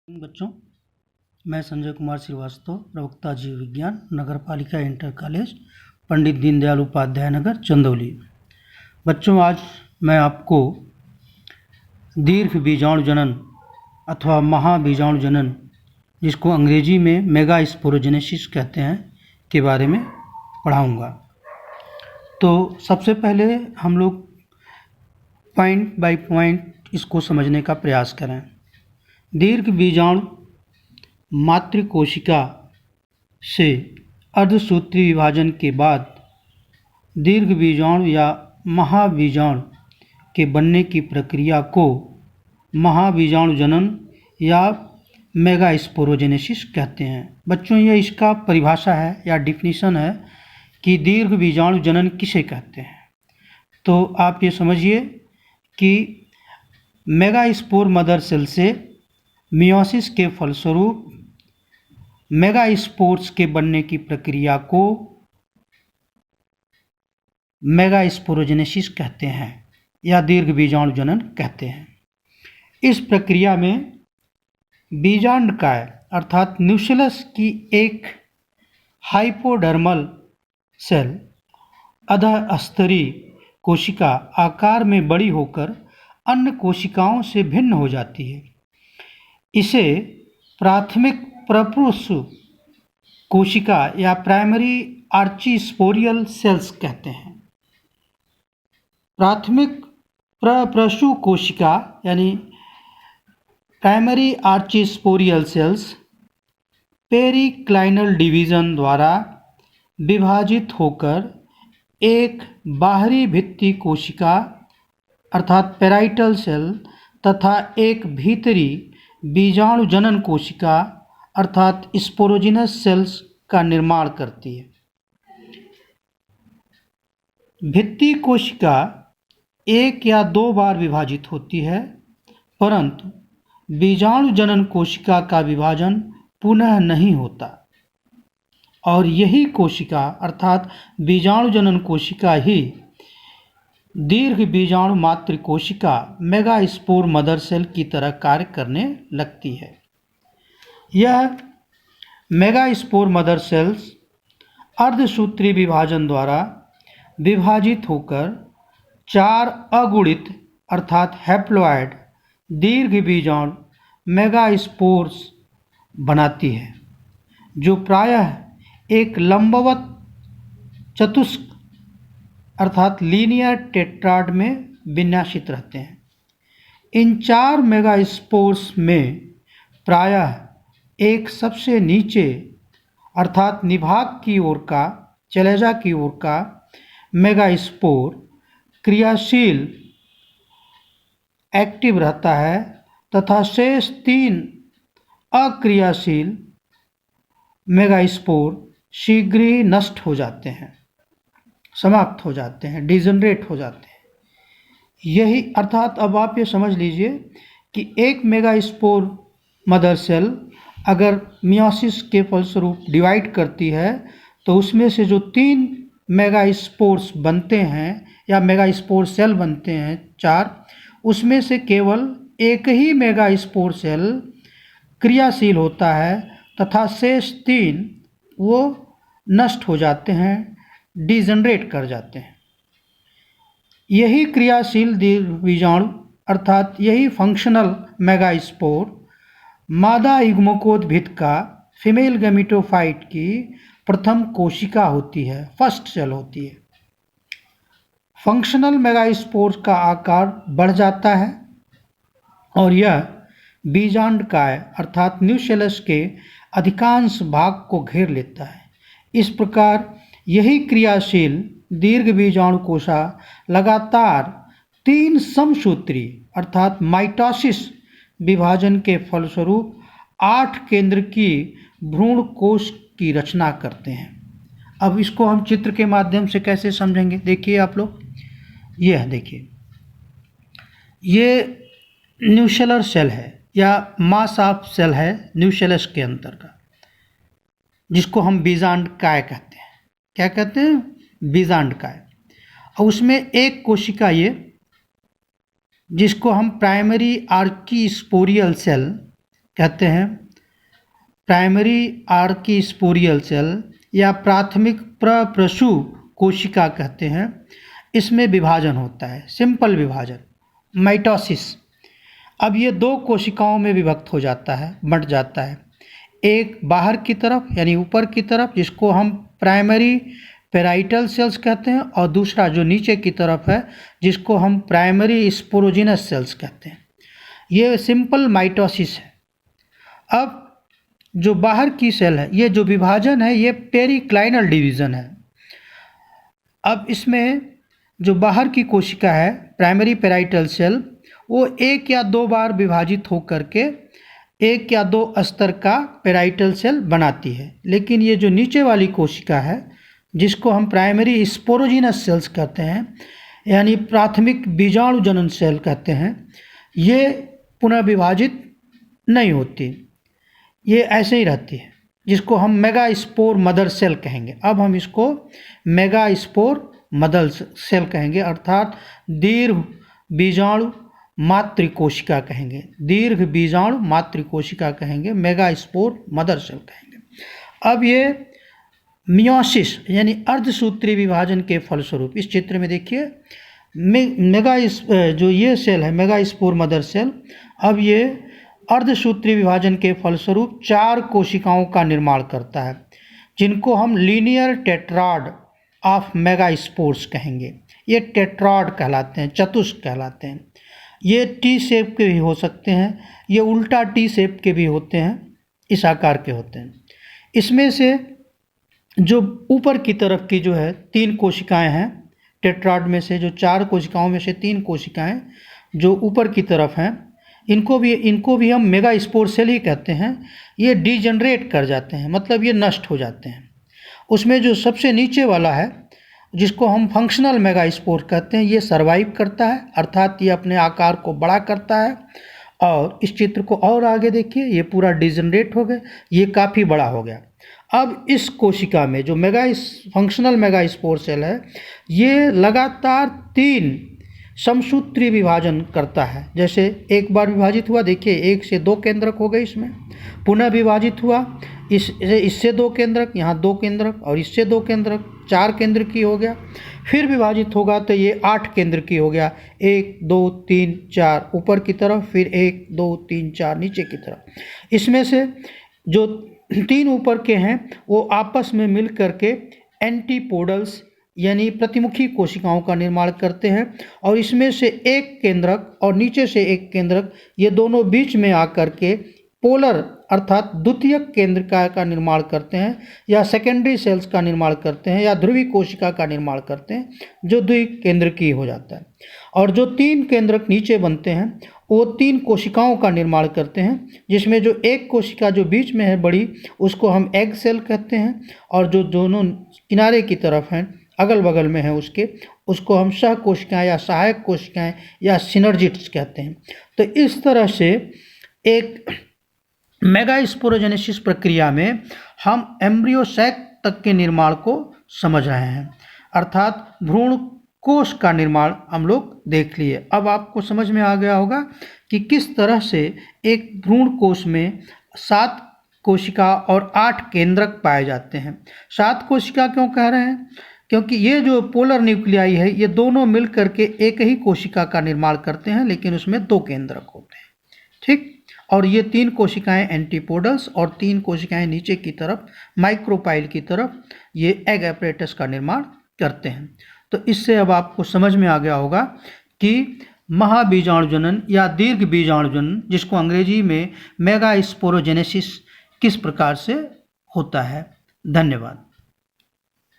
बच्चों, मैं संजय कुमार श्रीवास्तव, प्रवक्ता जीव विज्ञान, नगर पालिका इंटर कॉलेज, पंडित दीनदयाल उपाध्याय नगर, चंदौली। बच्चों, आज मैं आपको दीर्घ बीजाणु जनन अथवा महाबीजाणु जनन, जिसको अंग्रेजी में मेगा स्पोरोजेनेसिस कहते हैं, के बारे में पढ़ाऊँगा। तो सबसे पहले हम लोग पॉइंट बाय पॉइंट इसको समझने का प्रयास करें। दीर्घ बीजाणु मातृकोशिका से अर्धसूत्री विभाजन के बाद दीर्घ बीजाणु या महाबीजाणु के बनने की प्रक्रिया को महाबीजाणु जनन या मेगा स्पोरोजेनेसिस कहते हैं। बच्चों, ये इसका परिभाषा है या डिफिनीशन है कि दीर्घ बीजाणु जनन किसे कहते हैं। तो आप ये समझिए कि मेगा स्पोर मदर सेल से मियोसिस के फलस्वरूप मेगा स्पोर्स के बनने की प्रक्रिया को मेगा स्पोरोजेनेसिस कहते हैं या दीर्घ बीजाणु जनन कहते हैं। इस प्रक्रिया में बीजांडकाय अर्थात न्यूक्लियस की एक हाइपोडर्मल सेल अधस्तरीय कोशिका आकार में बड़ी होकर अन्य कोशिकाओं से भिन्न हो जाती है। इसे प्राथमिक प्रपुरुष कोशिका या प्राइमरी आर्चीस्पोरियल सेल्स कहते हैं। प्राथमिक प्रप्रसु कोशिका यानी प्राइमरी आर्चीस्पोरियल सेल्स पेरिक्लाइनल डिवीजन द्वारा विभाजित होकर एक बाहरी भित्ति कोशिका अर्थात पेराइटल सेल तथा एक भीतरी बीजाणु जनन कोशिका अर्थात स्पोरोजिनस सेल्स का निर्माण करती है। भित्ति कोशिका एक या दो बार विभाजित होती है, परंतु बीजाणु जनन कोशिका का विभाजन पुनः नहीं होता और यही कोशिका अर्थात बीजाणु जनन कोशिका ही दीर्घ बीजाणु मातृ कोशिका मेगा स्पोर मदर सेल की तरह कार्य करने लगती है। यह मेगा स्पोर मदर सेल्स अर्धसूत्री विभाजन द्वारा विभाजित होकर 4 अगुणित अर्थात हैप्लॉइड दीर्घ बीजाणु मेगा स्पोर्स बनाती है, जो प्रायः एक लंबवत चतुष्क अर्थात लीनियर टेट्राड में विन्यासित रहते हैं। इन 4 मेगा स्पोर्स में प्रायः एक सबसे नीचे अर्थात निभाग की ओर का चलेजा की ओर का मेगा स्पोर क्रियाशील एक्टिव रहता है तथा शेष 3 अक्रियाशील मेगा स्पोर शीघ्र ही नष्ट हो जाते हैं, समाप्त हो जाते हैं, डिजनरेट हो जाते हैं। यही अर्थात अब आप ये समझ लीजिए कि एक मेगा स्पोर मदर सेल अगर मियोसिस के फलस्वरूप डिवाइड करती है तो उसमें से जो 3 मेगा स्पोर्स बनते हैं या मेगा स्पोर सेल बनते हैं 4, उसमें से केवल एक ही मेगा स्पोर सेल क्रियाशील होता है तथा शेष 3 वो नष्ट हो जाते हैं, डिजनरेट कर जाते हैं। यही क्रियाशील बीजाणु अर्थात यही फंक्शनल मेगा स्पोर मादा युग्मकोद्भिद का फीमेल गैमेटोफाइट की प्रथम कोशिका होती है, फर्स्ट सेल होती है। फंक्शनल मेगा स्पोर का आकार बढ़ जाता है और यह बीजांडकाय अर्थात न्यूक्लियस के अधिकांश भाग को घेर लेता है। इस प्रकार यही क्रियाशील दीर्घ बीजाणु कोशा लगातार 3 समसूत्री अर्थात माइटोसिस विभाजन के फलस्वरूप 8 केंद्र की भ्रूण कोश की रचना करते हैं। अब इसको हम चित्र के माध्यम से कैसे समझेंगे, देखिए आप लोग, यह देखिए, ये न्यूसेलर सेल है या मास ऑफ सेल है न्यूक्लियस के अंतर का, जिसको हम बीजांडकाय कहते हैं। क्या कहते हैं? बीजांडकाय। और उसमें एक कोशिका ये जिसको हम प्राइमरी आर्चीस्पोरियल सेल कहते हैं प्राइमरी आर्कीस्पोरियल सेल या प्राथमिक प्रप्रसू कोशिका कहते हैं। इसमें विभाजन होता है, सिंपल विभाजन, माइटोसिस। अब ये दो कोशिकाओं में विभक्त हो जाता है, बंट जाता है। एक बाहर की तरफ यानी ऊपर की तरफ जिसको हम प्राइमरी पेराइटल सेल्स कहते हैं, और दूसरा जो नीचे की तरफ है जिसको हम प्राइमरी स्पोरोजिनस सेल्स कहते हैं। ये सिंपल माइटोसिस है। अब जो बाहर की सेल है, ये जो विभाजन है ये पेरिक्लाइनल डिवीज़न है। अब इसमें जो बाहर की कोशिका है प्राइमरी पेराइटल सेल, वो एक या दो बार विभाजित होकर के एक या दो स्तर का पेराइटल सेल बनाती है। लेकिन ये जो नीचे वाली कोशिका है जिसको हम प्राइमरी स्पोरोजिनस सेल्स कहते हैं यानी प्राथमिक बीजाणु जनन सेल कहते हैं, ये पुनः विभाजित नहीं होती, ये ऐसे ही रहती है, जिसको हम मेगास्पोर मदर सेल कहेंगे। अब हम इसको मेगास्पोर मदर सेल कहेंगे, अर्थात दीर्घ बीजाणु मातृकोशिका कहेंगे, दीर्घ बीजाणु मातृकोशिका कहेंगे, मेगास्पोर मदर सेल कहेंगे। अब ये मियोसिस यानी अर्धसूत्री विभाजन के फलस्वरूप, इस चित्र में देखिए जो ये सेल है मेगास्पोर मदर सेल, अब ये अर्धसूत्री विभाजन के फलस्वरूप 4 कोशिकाओं का निर्माण करता है, जिनको हम लीनियर टेट्राड ऑफ मेगास्पोर्स कहेंगे। ये टेट्राड कहलाते हैं, चतुष्क कहलाते हैं। ये टी शेप के भी हो सकते हैं, ये उल्टा टी शेप के भी होते हैं, इस आकार के होते हैं। इसमें से जो ऊपर की तरफ की जो है 3 कोशिकाएं हैं, टेट्राड में से जो 4 कोशिकाओं में से 3 कोशिकाएं जो ऊपर की तरफ हैं, इनको भी हम मेगास्पोर सेल ही कहते हैं। ये डिजनरेट कर जाते हैं, मतलब ये नष्ट हो जाते हैं। उसमें जो सबसे नीचे वाला है जिसको हम फंक्शनल मेगास्पोर कहते हैं, ये सर्वाइव करता है, अर्थात ये अपने आकार को बड़ा करता है। और इस चित्र को और आगे देखिए, ये पूरा डिजनरेट हो गया, ये काफ़ी बड़ा हो गया। अब इस कोशिका में जो फंक्शनल मेगास्पोर सेल है, ये लगातार 3 समसूत्री विभाजन करता है। जैसे एक बार विभाजित हुआ, देखिए 1 से 2 केंद्रक हो गए, इसमें पुनः विभाजित हुआ, इससे 2 केंद्रक, यहाँ 2 केंद्रक, और इससे 2 केंद्रक, 4 केंद्र की हो गया। फिर विभाजित होगा तो ये 8 केंद्र की हो गया, 1 2 3 4 ऊपर की तरफ, फिर 1 2 3 4 नीचे की तरफ। इसमें से जो 3 ऊपर के हैं वो आपस में मिल करके एंटीपोडल्स यानी प्रतिमुखी कोशिकाओं का निर्माण करते हैं, और इसमें से एक केंद्रक और नीचे से एक केंद्रक, ये दोनों बीच में आकर के पोलर अर्थात द्वितीयक केंद्रिका का निर्माण करते हैं, या सेकेंडरी सेल्स का निर्माण करते हैं, या ध्रुवी कोशिका का निर्माण करते हैं, जो द्विकेंद्रकीय हो जाता है। और जो 3 केंद्रक नीचे बनते हैं वो 3 कोशिकाओं का निर्माण करते हैं, जिसमें जो एक कोशिका जो बीच में है बड़ी, उसको हम एग सेल कहते हैं, और जो दोनों किनारे की तरफ हैं अगल बगल में है उसको हम सह कोशिकाएँ या सहायक कोशिकाएँ या सिनर्जिट्स कहते हैं। तो इस तरह से एक मेगास्पोरोजेनेसिस प्रक्रिया में हम एम्ब्रियोसैक तक के निर्माण को समझ रहे हैं, अर्थात भ्रूण कोश का निर्माण हम लोग देख लिए। अब आपको समझ में आ गया होगा कि किस तरह से एक भ्रूण कोश में 7 कोशिका और 8 केंद्रक पाए जाते हैं। 7 कोशिका क्यों कह रहे हैं? क्योंकि ये जो पोलर न्यूक्लियाई है, ये दोनों मिल करके एक ही कोशिका का निर्माण करते हैं, लेकिन उसमें 2 केंद्रक होते हैं, ठीक। और ये 3 कोशिकाएं एंटीपोडल्स और 3 कोशिकाएं नीचे की तरफ माइक्रोपाइल की तरफ ये एग एपरेटस का निर्माण करते हैं। तो इससे अब आपको समझ में आ गया होगा कि महाबीजाणुजनन या दीर्घ बीजाणुजनन, जिसको अंग्रेजी में मेगास्पोरोजेनेसिस, किस प्रकार से होता है। धन्यवाद।